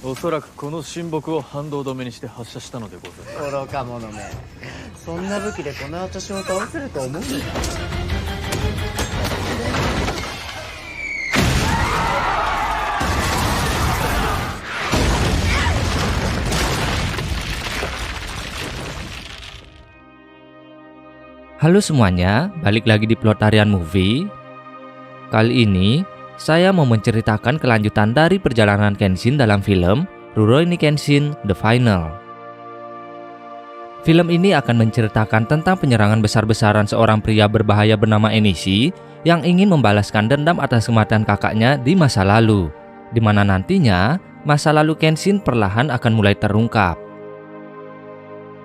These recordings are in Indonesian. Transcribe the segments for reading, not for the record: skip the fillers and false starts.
おそらくこの神木を反動止めにして発射したのでござる。愚か者め、そんな武器でこの私を倒せると思うのか。Halo semuanya, balik lagi di Plotarian Movie. Kali ini, saya mau menceritakan kelanjutan dari perjalanan Kenshin dalam film Rurouni Kenshin The Final. Film ini akan menceritakan tentang penyerangan besar-besaran seorang pria berbahaya bernama Enishi yang ingin membalaskan dendam atas kematian kakaknya di masa lalu, di mana nantinya masa lalu Kenshin perlahan akan mulai terungkap.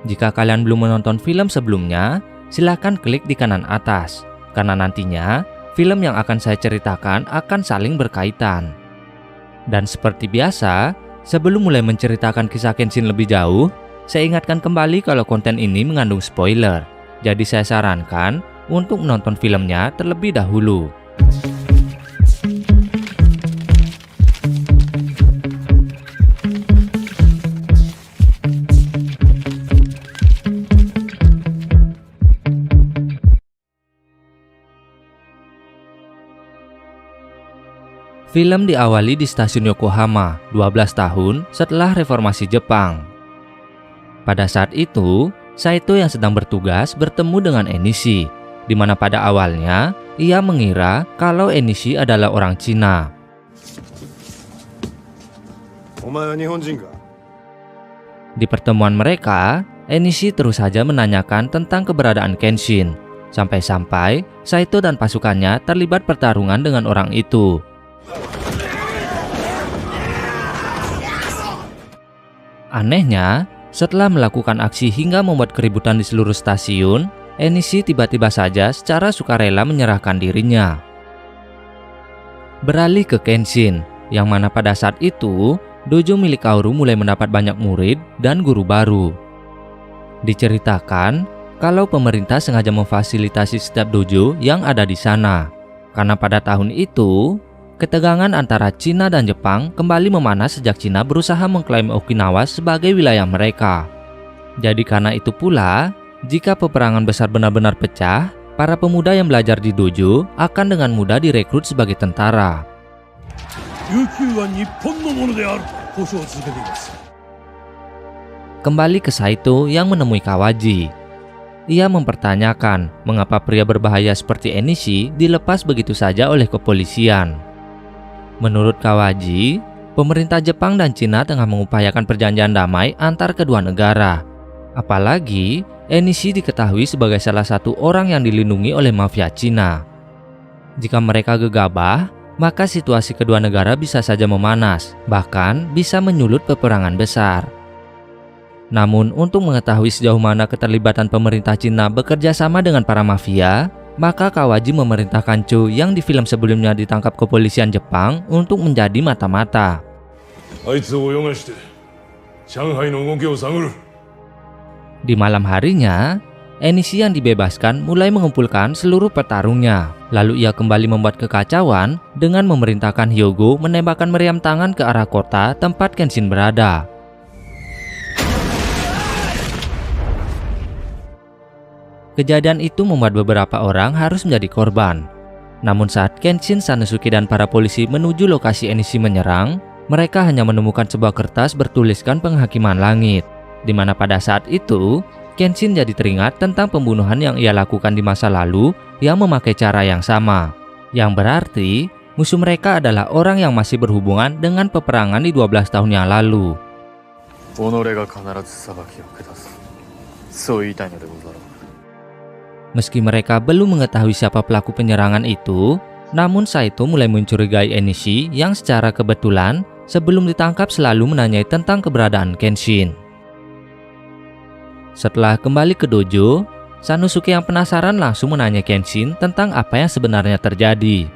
Jika kalian belum menonton film sebelumnya, silahkan klik di kanan atas, karena nantinya film yang akan saya ceritakan akan saling berkaitan. Dan seperti biasa, sebelum mulai menceritakan kisah Kenshin lebih jauh, saya ingatkan kembali kalau konten ini mengandung spoiler. Jadi saya sarankan untuk menonton filmnya terlebih dahulu. Film diawali di stasiun Yokohama 12 tahun setelah reformasi Jepang. Pada saat itu, Saito yang sedang bertugas bertemu dengan Enishi, di mana pada awalnya ia mengira kalau Enishi adalah orang Cina. Di pertemuan mereka, Enishi terus saja menanyakan tentang keberadaan Kenshin, sampai-sampai Saito dan pasukannya terlibat pertarungan dengan orang itu. Anehnya, setelah melakukan aksi hingga membuat keributan di seluruh stasiun, Enishi tiba-tiba saja secara sukarela menyerahkan dirinya. Beralih ke Kenshin, yang mana pada saat itu, dojo milik Kaoru mulai mendapat banyak murid dan guru baru. Diceritakan kalau pemerintah sengaja memfasilitasi setiap dojo yang ada di sana, karena pada tahun itu, ketegangan antara Cina dan Jepang kembali memanas sejak Cina berusaha mengklaim Okinawa sebagai wilayah mereka. Jadi karena itu pula, jika peperangan besar benar-benar pecah, para pemuda yang belajar di dojo akan dengan mudah direkrut sebagai tentara. Kembali ke Saito yang menemui Kawaji. Ia mempertanyakan mengapa pria berbahaya seperti Enishi dilepas begitu saja oleh kepolisian. Menurut Kawaji, pemerintah Jepang dan Cina tengah mengupayakan perjanjian damai antar kedua negara. Apalagi, Enishi diketahui sebagai salah satu orang yang dilindungi oleh mafia Cina. Jika mereka gegabah, maka situasi kedua negara bisa saja memanas, bahkan bisa menyulut peperangan besar. Namun, untuk mengetahui sejauh mana keterlibatan pemerintah Cina bekerja sama dengan para mafia, maka Kawaji memerintahkan Cho yang di film sebelumnya ditangkap kepolisian Jepang untuk menjadi mata-mata. Di malam harinya, Enishi yang dibebaskan mulai mengumpulkan seluruh petarungnya. Lalu ia kembali membuat kekacauan dengan memerintahkan Hyogo menembakkan meriam tangan ke arah kota tempat Kenshin berada. Kejadian itu membuat beberapa orang harus menjadi korban. Namun saat Kenshin, Sanosuke dan para polisi menuju lokasi Enishi menyerang, mereka hanya menemukan sebuah kertas bertuliskan penghakiman langit, di mana pada saat itu Kenshin jadi teringat tentang pembunuhan yang ia lakukan di masa lalu yang memakai cara yang sama. Yang berarti musuh mereka adalah orang yang masih berhubungan dengan peperangan di 12 tahun yang lalu. Meski mereka belum mengetahui siapa pelaku penyerangan itu, namun Saito mulai mencurigai Enishi yang secara kebetulan sebelum ditangkap selalu menanyai tentang keberadaan Kenshin. Setelah kembali ke dojo, Sanosuke yang penasaran langsung menanya Kenshin tentang apa yang sebenarnya terjadi.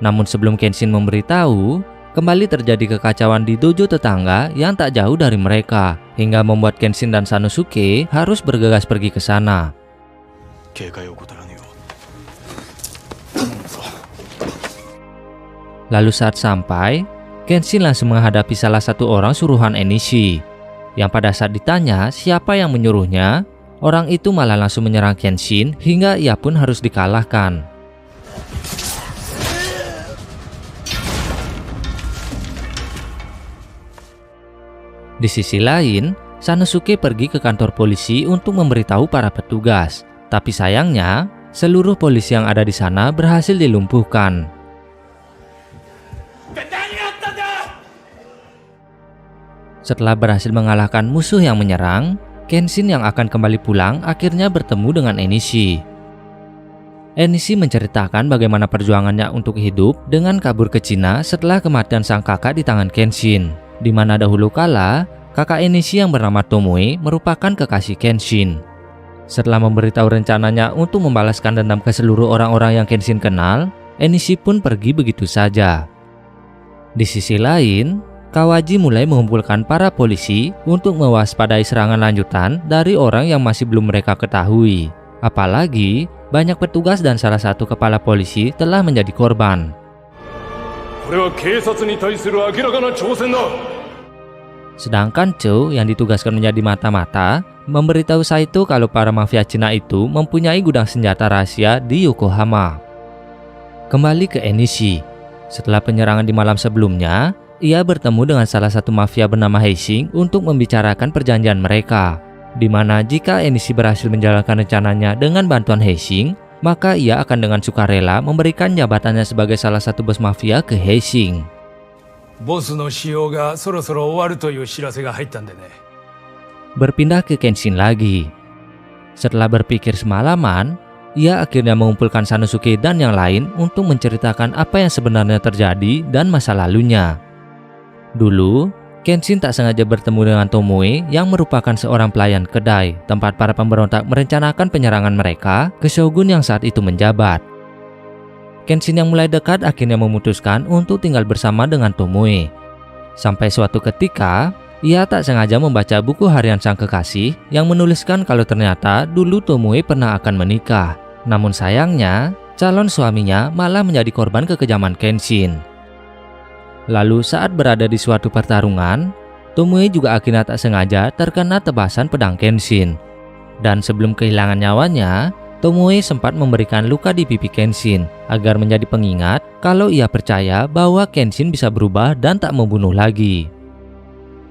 Namun sebelum Kenshin memberitahu, kembali terjadi kekacauan di dojo tetangga yang tak jauh dari mereka, hingga membuat Kenshin dan Sanosuke harus bergegas pergi ke sana. Lalu saat sampai, Kenshin langsung menghadapi salah satu orang suruhan Enishi. Yang pada saat ditanya siapa yang menyuruhnya, orang itu malah langsung menyerang Kenshin hingga ia pun harus dikalahkan. Di sisi lain, Sanosuke pergi ke kantor polisi untuk memberitahu para petugas. Tapi sayangnya, seluruh polisi yang ada di sana berhasil dilumpuhkan. Setelah berhasil mengalahkan musuh yang menyerang, Kenshin yang akan kembali pulang akhirnya bertemu dengan Enishi. Enishi menceritakan bagaimana perjuangannya untuk hidup dengan kabur ke Cina setelah kematian sang kakak di tangan Kenshin, di mana dahulu kala kakak Enishi yang bernama Tomoe merupakan kekasih Kenshin. Setelah memberitahu rencananya untuk membalaskan dendam ke seluruh orang-orang yang Kenshin kenal, Enishi pun pergi begitu saja. Di sisi lain, Kawaji mulai mengumpulkan para polisi untuk mewaspadai serangan lanjutan dari orang yang masih belum mereka ketahui. Apalagi, banyak petugas dan salah satu kepala polisi telah menjadi korban. Sedangkan Cho yang ditugaskan menjadi mata-mata memberitahu Saito kalau para mafia Cina itu mempunyai gudang senjata rahasia di Yokohama. Kembali ke Enishi. Setelah penyerangan di malam sebelumnya, ia bertemu dengan salah satu mafia bernama Heising untuk membicarakan perjanjian mereka, di mana jika Enishi berhasil menjalankan rencananya dengan bantuan Heising, maka ia akan dengan sukarela memberikan jabatannya sebagai salah satu bos mafia ke Heising. Berpindah ke Kenshin lagi. Setelah berpikir semalaman, ia akhirnya mengumpulkan Sanosuke dan yang lain untuk menceritakan apa yang sebenarnya terjadi dan masa lalunya. Dulu, Kenshin tak sengaja bertemu dengan Tomoe yang merupakan seorang pelayan kedai tempat para pemberontak merencanakan penyerangan mereka ke shogun yang saat itu menjabat. Kenshin yang mulai dekat akhirnya memutuskan untuk tinggal bersama dengan Tomoe. Sampai suatu ketika, ia tak sengaja membaca buku harian sang kekasih yang menuliskan kalau ternyata dulu Tomoe pernah akan menikah. Namun sayangnya, calon suaminya malah menjadi korban kekejaman Kenshin. Lalu saat berada di suatu pertarungan, Tomoe juga akhirnya tak sengaja terkena tebasan pedang Kenshin. Dan sebelum kehilangan nyawanya, Tomoe sempat memberikan luka di pipi Kenshin agar menjadi pengingat kalau ia percaya bahwa Kenshin bisa berubah dan tak membunuh lagi.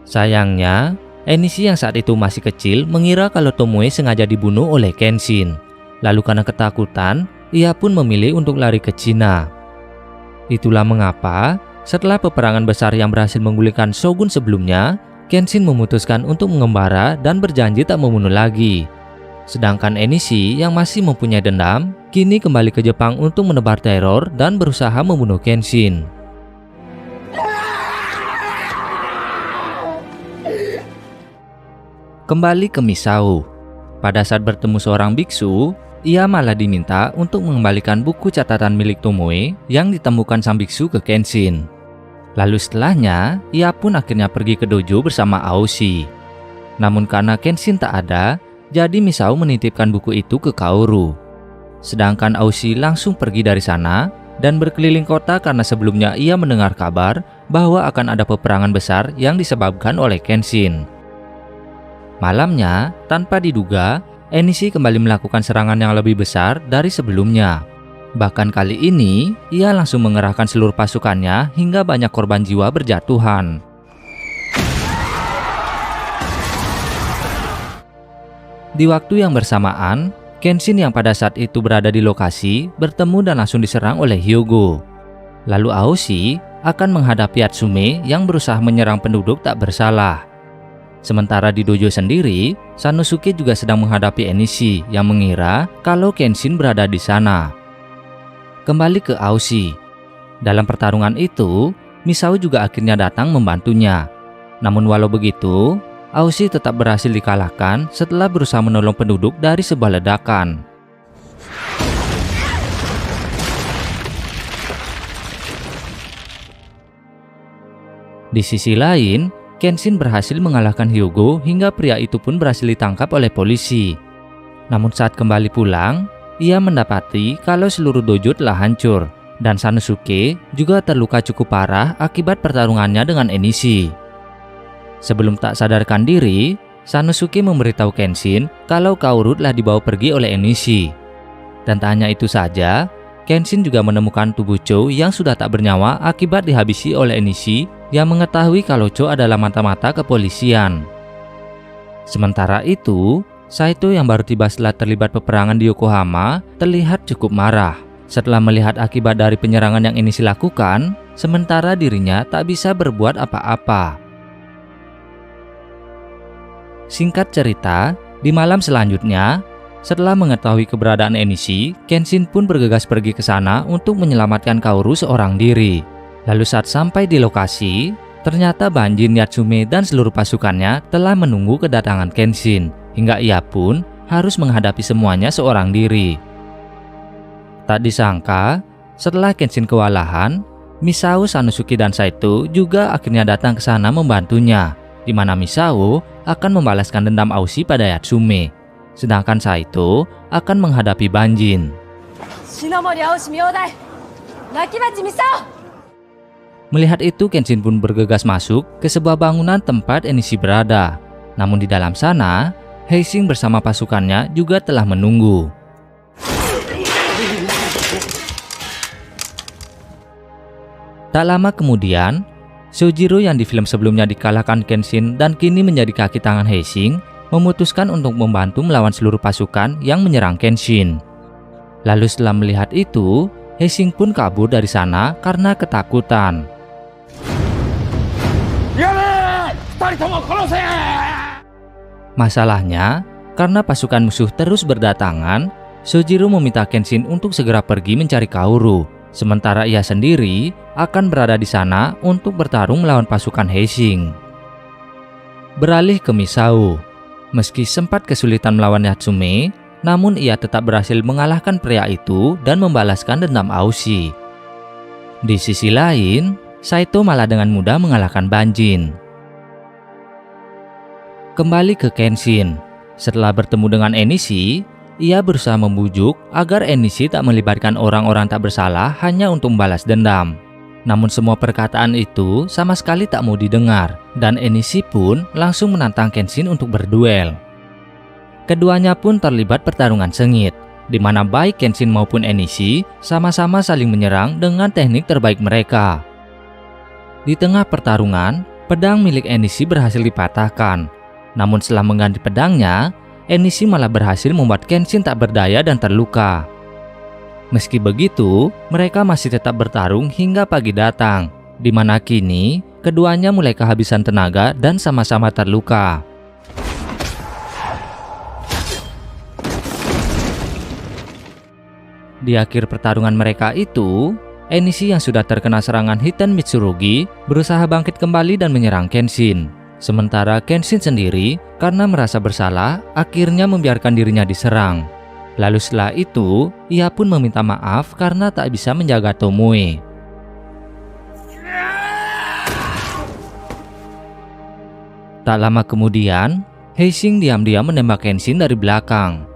Sayangnya, Enishi yang saat itu masih kecil mengira kalau Tomoe sengaja dibunuh oleh Kenshin. Lalu karena ketakutan, ia pun memilih untuk lari ke Cina. Itulah mengapa setelah peperangan besar yang berhasil menggulingkan shogun sebelumnya, Kenshin memutuskan untuk mengembara dan berjanji tak membunuh lagi. Sedangkan Enishi yang masih mempunyai dendam, kini kembali ke Jepang untuk menebar teror dan berusaha membunuh Kenshin. Kembali ke Misao. Pada saat bertemu seorang biksu, ia malah diminta untuk mengembalikan buku catatan milik Tomoe yang ditemukan sang biksu ke Kenshin. Lalu setelahnya, ia pun akhirnya pergi ke dojo bersama Aoshi. Namun karena Kenshin tak ada, jadi Misao menitipkan buku itu ke Kaoru. Sedangkan Aoshi langsung pergi dari sana dan berkeliling kota karena sebelumnya ia mendengar kabar bahwa akan ada peperangan besar yang disebabkan oleh Kenshin. Malamnya, tanpa diduga, Enishi kembali melakukan serangan yang lebih besar dari sebelumnya. Bahkan kali ini, ia langsung mengerahkan seluruh pasukannya hingga banyak korban jiwa berjatuhan. Di waktu yang bersamaan, Kenshin yang pada saat itu berada di lokasi bertemu dan langsung diserang oleh Hyogo. Lalu Aoshi akan menghadapi Atsume yang berusaha menyerang penduduk tak bersalah. Sementara di dojo sendiri, Sanosuke juga sedang menghadapi Enishi yang mengira kalau Kenshin berada di sana. Kembali ke Aoshi. Dalam pertarungan itu, Misao juga akhirnya datang membantunya. Namun walau begitu, Aoshi tetap berhasil dikalahkan setelah berusaha menolong penduduk dari sebuah ledakan. Di sisi lain, Kenshin berhasil mengalahkan Hyogo hingga pria itu pun berhasil ditangkap oleh polisi. Namun saat kembali pulang, ia mendapati kalau seluruh dojo telah hancur dan Sanosuke juga terluka cukup parah akibat pertarungannya dengan Enishi. Sebelum tak sadarkan diri, Sanosuke memberitahu Kenshin kalau Kaoru telah dibawa pergi oleh Enishi. Dan tak hanya itu saja, Kenshin juga menemukan tubuh Cho yang sudah tak bernyawa akibat dihabisi oleh Enishi yang mengetahui kalau Cho adalah mata-mata kepolisian. Sementara itu, Saito yang baru tiba setelah terlibat peperangan di Yokohama terlihat cukup marah setelah melihat akibat dari penyerangan yang Enishi lakukan, sementara dirinya tak bisa berbuat apa-apa. Singkat cerita, di malam selanjutnya, setelah mengetahui keberadaan Enishi, Kenshin pun bergegas pergi ke sana untuk menyelamatkan Kaoru seorang diri. Lalu saat sampai di lokasi, ternyata Banjin, Yatsume, dan seluruh pasukannya telah menunggu kedatangan Kenshin, hingga ia pun harus menghadapi semuanya seorang diri. Tak disangka, setelah Kenshin kewalahan, Misao, Sanosuke, dan Saito juga akhirnya datang ke sana membantunya, di mana Misao akan membalaskan dendam Aushi pada Yatsume, sedangkan Saito akan menghadapi Banjin. Melihat itu, Kenshin pun bergegas masuk ke sebuah bangunan tempat Enishi berada. Namun di dalam sana, Heising bersama pasukannya juga telah menunggu. Tak lama kemudian, Sojiro yang di film sebelumnya dikalahkan Kenshin dan kini menjadi kaki tangan Heising, memutuskan untuk membantu melawan seluruh pasukan yang menyerang Kenshin. Lalu setelah melihat itu, Heising pun kabur dari sana karena ketakutan. Masalahnya, karena pasukan musuh terus berdatangan, Sojiro meminta Kenshin untuk segera pergi mencari Kaoru, sementara ia sendiri akan berada di sana untuk bertarung melawan pasukan Heising. Beralih ke Misao, meski sempat kesulitan melawan Yatsume, namun ia tetap berhasil mengalahkan pria itu dan membalaskan dendam Aushi. Di sisi lain, Saito malah dengan mudah mengalahkan Banjin. Kembali ke Kenshin, setelah bertemu dengan Enishi, ia berusaha membujuk agar Enishi tak melibatkan orang-orang tak bersalah hanya untuk membalas dendam. Namun semua perkataan itu sama sekali tak mau didengar, dan Enishi pun langsung menantang Kenshin untuk berduel. Keduanya pun terlibat pertarungan sengit, di mana baik Kenshin maupun Enishi sama-sama saling menyerang dengan teknik terbaik mereka. Di tengah pertarungan, pedang milik Enishi berhasil dipatahkan. Namun setelah mengganti pedangnya, Enishi malah berhasil membuat Kenshin tak berdaya dan terluka. Meski begitu, mereka masih tetap bertarung hingga pagi datang, di mana kini keduanya mulai kehabisan tenaga dan sama-sama terluka. Di akhir pertarungan mereka itu, Enishi yang sudah terkena serangan Hiten Mitsurugi berusaha bangkit kembali dan menyerang Kenshin. Sementara Kenshin sendiri, karena merasa bersalah, akhirnya membiarkan dirinya diserang. Lalu setelah itu, ia pun meminta maaf karena tak bisa menjaga Tomoe. Tak lama kemudian, Heising diam-diam menembak Kenshin dari belakang.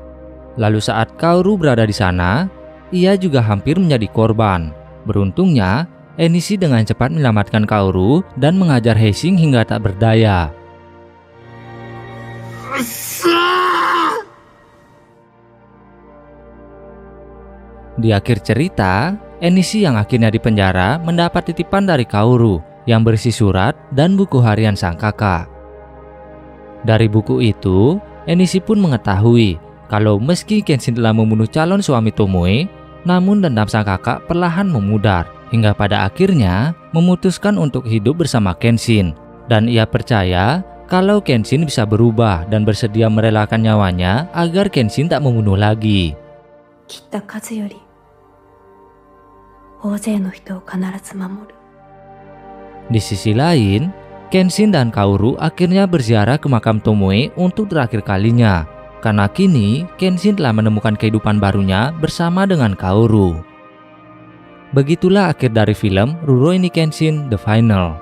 Lalu saat Kaoru berada di sana, ia juga hampir menjadi korban. Beruntungnya, Enishi dengan cepat menyelamatkan Kaoru dan mengajar Heising hingga tak berdaya. Di akhir cerita, Enishi yang akhirnya dipenjara mendapat titipan dari Kaoru yang berisi surat dan buku harian sang kakak. Dari buku itu, Enishi pun mengetahui kalau meski Kenshin telah membunuh calon suami Tomoe, namun dendam sang kakak perlahan memudar hingga pada akhirnya memutuskan untuk hidup bersama Kenshin. Dan ia percaya kalau Kenshin bisa berubah dan bersedia merelakan nyawanya agar Kenshin tak membunuh lagi. Di sisi lain, Kenshin dan Kaoru akhirnya berziarah ke makam Tomoe untuk terakhir kalinya, karena kini Kenshin telah menemukan kehidupan barunya bersama dengan Kaoru. Begitulah akhir dari film Rurouni Kenshin The Final.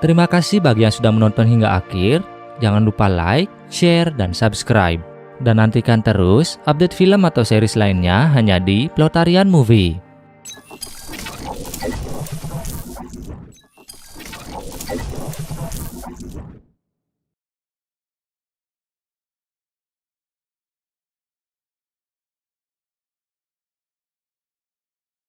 Terima kasih bagi yang sudah menonton hingga akhir. Jangan lupa like, share, dan subscribe. Dan nantikan terus update film atau series lainnya hanya di Plotarian Movie.